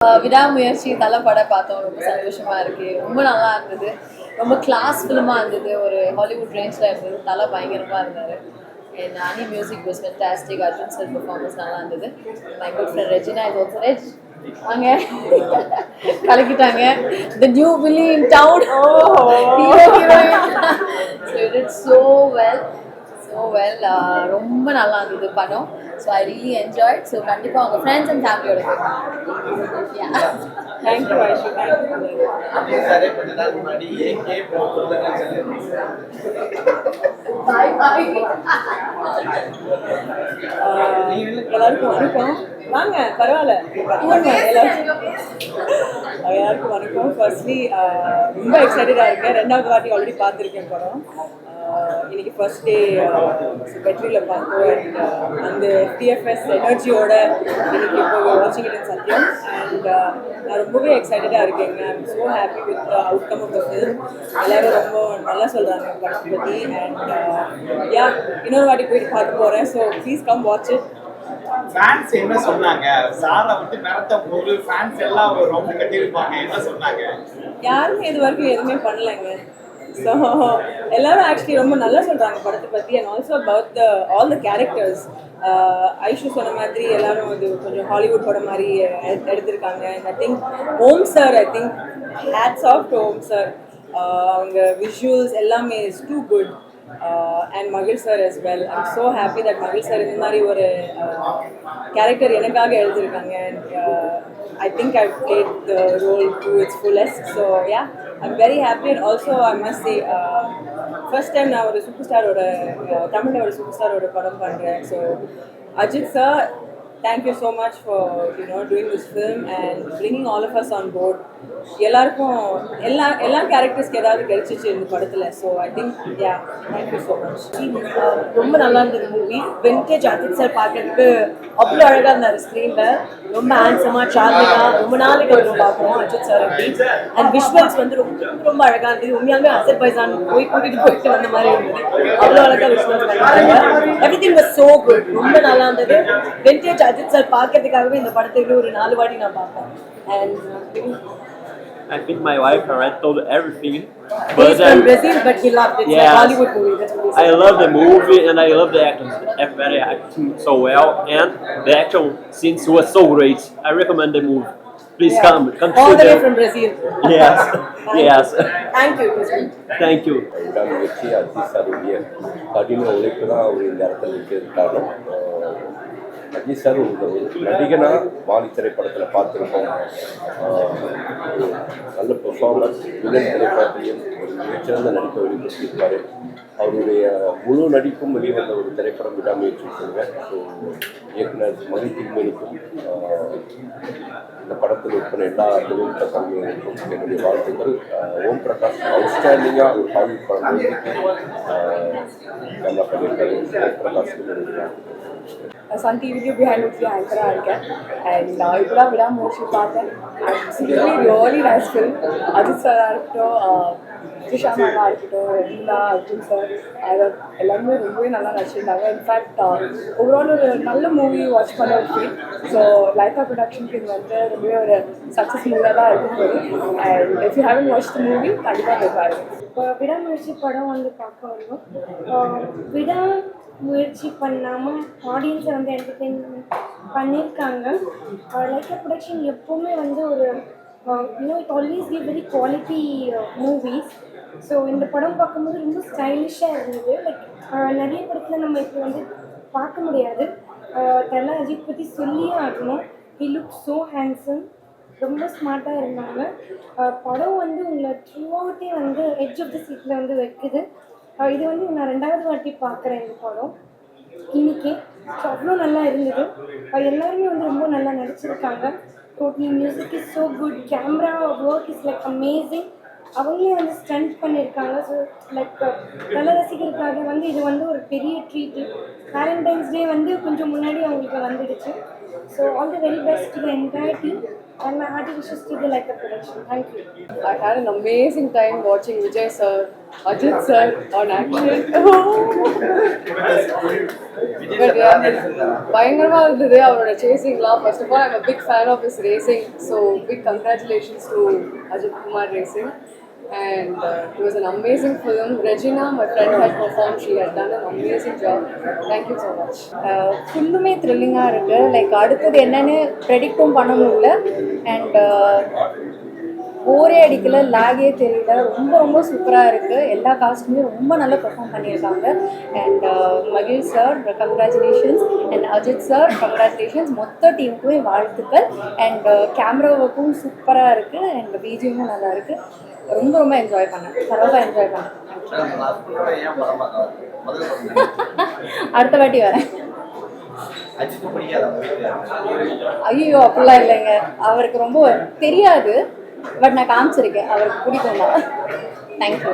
விடாமுயற்சி தலை படம் பார்த்தோம். ரொம்ப சந்தோஷமா இருக்கு. ரொம்ப நல்லா இருந்தது. ரொம்ப கிளாஸ் ஃபிலிமா இருந்தது. ஒரு ஹாலிவுட் ரேஞ்சில் இருந்தது. தலை பயங்கரமாக இருந்தார். And Ani music was fantastic. Arjun sir performance நல்லா இருந்தது. My good friend Regina is also ரெஜ் வாங்க கலக்கிட்டாங்க. த நியூ வில்லி in town. So it it so well ரொம்ப நல்லா இருந்தது படம். So I really enjoyed. So கண்டிப்பாக உங்கள் ஃப்ரெண்ட்ஸ் அண்ட் ஃபேமிலியோட தேங்க்யூ ஐஷு. எல்லாருக்கும் வணக்கம். வாங்க பரவாயில்ல. எல்லாருக்கும் வணக்கம். ஃபர்ஸ்ட்லி ரொம்ப எக்ஸைட்டடாக இருக்கேன். ரெண்டாவது வாட்டி ஆல்ரெடி பார்த்துருக்கேன் படம். இன்னைக்கு ஃபர்ஸ்ட் டே வெற்றியில் பார்த்தோம். அண்ட் அந்த டிஎஃப்எஸ் எனர்ஜியோட இன்னைக்கு இப்போ வாட்சிங் இட் இன் சத்யம். அண்ட் நான் ரொம்பவே எக்ஸைட்டடாக இருக்கேங்க. I am so happy with outcome of the film. எல்லோரும் ரொம்ப நல்லா சொல்கிறாங்க படத்தை பற்றி. அண்ட் யா இன்னொரு வாட்டி போயிட்டு பார்க்க போகிறேன். So please come watch it. Fans என்ன சொன்னாங்க? சாரா வந்து நடத்த போது ஃபேன்ஸ் எல்லாம் ஒரு ரவுண்ட் கட்டியிருப்பாங்க. என்ன சொன்னாங்க? யாருமே இது வரைக்கும் எதுவுமே பண்ணலைங்க. ஸோ எல்லாரும் ஆக்சுவலி ரொம்ப நல்லா சொல்கிறாங்க படத்தை பற்றி. And also about all the characters. Aishu சொன்ன மாதிரி எல்லாரும் இது கொஞ்சம் ஹாலிவுட் படம் மாதிரி எடுத்திருக்காங்க. I think Om sir, I think hats off to Om sir. அவங்க விஷுவல்ஸ் எல்லாமே இஸ் டூ குட். அண்ட் மகிழ் sir as well. I'm so happy that மகிழ் சார் இந்த மாதிரி ஒரு கேரக்டர் எனக்காக எழுதியிருக்காங்க. And I think I've played the role to its fullest. So yeah, I'm very happy. And also I must say first time நான் ஒரு super ஸ்டாரோட தமிழில் ஒரு சூப்பர் ஸ்டாரோட படம் பண்ணுறேன். So Ajith sir, thank you so much for doing this film and bringing all of us on board. எல்லாருக்கும் எல்லா கேரக்டர்ஸ்க்கு ஏதாவது கிடைச்சிச்சு இந்த படத்தில். So I think yeah thank you so much. ரொம்ப நல்லா இருந்தது மூவி. வெங்கடேஜ் அஜித் சார் பார்க்கறதுக்கு அவ்வளோ அழகாக இருந்தார் ஸ்க்ரீனில். ரொம்ப ஹேண்ட்ஸமாக சார்லிங்காக ரொம்ப நாளைக்கு அப்புறம் பார்ப்போம் அஜித் சார் அப்படி. அண்ட் விஷுவல்ஸ் வந்து ரொம்ப அழகாக இருந்தது. உண்மையாலுமே அசர்பைஜான் கூட்டிகிட்டு வந்த மாதிரி இருந்தது. அவ்வளோ அழகாக விஷுவல்ஸ் பண்ணியிருந்தாங்க. Everything was so good. ரொம்ப நல்லா இருந்தது. வெங்கடேஜ் அஜித் சார் பார்க்கறதுக்காகவே இந்த படத்தை ஒரு 4 வாட்டி நான் பார்த்தேன். And I think my wife already told everything. He's from Brazil, but he loved it. It's yes, a Hollywood movie. That's what he said. I love the movie and I love the actors. Everybody acting so well, and the action scenes were so great. I recommend the movie. Please come All the way see from Brazil. Yes, yes. Thank you. Thank you. விடாமுயற்சி அஜித் சாருடைய கடின உழைப்பு தான் அவர் இந்த இடத்துல இருக்கிறது காரணம். Ajith sir ஒரு நடிகனாக வாலி திரைப்படத்தில் பார்த்துருக்கோம். நல்ல பெர்ஃபார்மன்ஸ். வில்லன் திரைப்படத்திலையும் ஒரு மிகச்சிறந்த நடிப்பை வெளிப்படுத்தியிருப்பார். அவருடைய முழு நடிப்பும் வெளிவந்த ஒரு திரைப்படம் விடாமுயற்சி சொல்லுவேன். ஸோ இயக்குனர் மகிழ்ச்சிக்கும் இந்த படத்தில் இருக்கிற எல்லா தொழில்நுட்ப கலைஞர்களுக்கும் என்னுடைய வாழ்த்துக்கள். ஓம் பிரகாஷ் அவுட்ஸ்டாண்டிங்காக ஒரு ஹாலிவுட் படம் கேமரா பண்ணியிருக்காரு. ஓம் பிரகாஷ்க்கு என்னுடைய சன் டிவிக்கு பிஹைண்ட் வித் ஆங்கராக இருக்கேன். அண்ட் நான் இப்போ தான் விடாமுயற்சி பார்த்தேன். Really nice film. அஜித் சாராக இருக்கட்டும், த்ரிஷா மேமாக இருக்கட்டும், ரீனா, அர்ஜுன் சார், எல்லாருமே ரொம்பவே நல்லா நடிச்சிருந்தாங்க. இன்ஃபேக்ட் ஓவரால் ஒரு நல்ல மூவி வாட்ச் பண்ண ஒரு ஃபீல். ஸோ லைஃபா ப்ரொடக்ஷனுக்கு இது வந்து ரொம்பவே ஒரு சக்ஸஸ் மூவியாக தான் இருக்கும் போது. And if you heaven watch the movie கண்டிப்பாக போய் பாருங்க. இப்போ விடாமுயற்சி படம் வந்து பார்க்க வரும். முயற்சி பண்ணாமல் ஆடியன்ஸை வந்து என்டர்டெயின்மெண்ட் பண்ணியிருக்காங்க. லைஃப் ப்ரொடக்ஷன் எப்போவுமே வந்து ஒரு it always give very quality movies. So இந்த படம் பார்க்கும்போது ரொம்ப ஸ்டைலிஷாக இருந்தது. லைக் நிறைய படத்தில் நம்ம இப்போ வந்து பார்க்க முடியாது. தலை அஜித் பற்றி சொல்லியே ஆகணும். He look so handsome. ரொம்ப ஸ்மார்ட்டாக இருந்தாங்க. படம் வந்து உங்களை த்ரூ அவுட்டே வந்து எட்ஜ் ஆஃப் த சீட்டில் வந்து வைக்குது. இது வந்து நான் 2வது வாட்டி பார்க்குறேன் இந்த படம் இன்னைக்கு. ஸோ அவ்வளோ நல்லா இருந்தது. எல்லாருமே வந்து ரொம்ப நல்லா நடிச்சிருக்காங்க. Totally music is so good. Camera work is like amazing. அவங்களே வந்து ஸ்டண்ட் பண்ணியிருக்காங்க. ஸோ லைக் நல்ல ரசிகர்களுக்காக வந்து இது வந்து ஒரு பெரிய ட்ரீட்டு. வேலண்டைன்ஸ் டே வந்து கொஞ்சம் முன்னாடி அவங்களுக்கு வந்துடுச்சு. So all the very best to the entire team. and my hearty wishes to the Leica production. Thank you. I had an amazing time watching Vijay sir, Ajit sir on action. But yeah, பயங்கரமா இருந்தது அவரோட சேசிங்லாம். First of all, I'm a big fan of his racing, so big congratulations to Ajit Kumar Racing. And it was an amazing film. Regina, my friend, had performed. She had done an amazing job. Thank you so much. ஃபுல்லுமே த்ரில்லிங்காக இருக்குது. Like அடுத்தது என்னன்னு ப்ரெடிக்டும் பண்ண முடியல. And போரே அடிக்கல, லேகே தெரியல. ரொம்ப ரொம்ப சூப்பராக இருக்குது. எல்லா காஸ்ட்டுமே ரொம்ப நல்லா பெர்ஃபார்ம் பண்ணியிருக்காங்க. அண்ட் மகிழ் sir congratulations, and Ajith sir congratulations. மொத்த டீமுக்குமே வாழ்த்துக்கள். அண்ட் கேமரா ஒர்க்கும் சூப்பராக இருக்குது. அண்ட் பிஜிஎம்மும் நல்லா இருக்குது. ரொம்ப ரொம்ப என்ஜாய் பண்ணேன், பரவாயில்ல என்ஜாய் பண்ணேன். அடுத்த வாட்டி வரேன். ஐயோ அப்படிலாம் இல்லைங்க, அவருக்கு ரொம்ப தெரியாது. பட் நான் காமிச்சிருக்கேன், அவருக்கு பிடிக்கும் தான். தேங்க்யூ.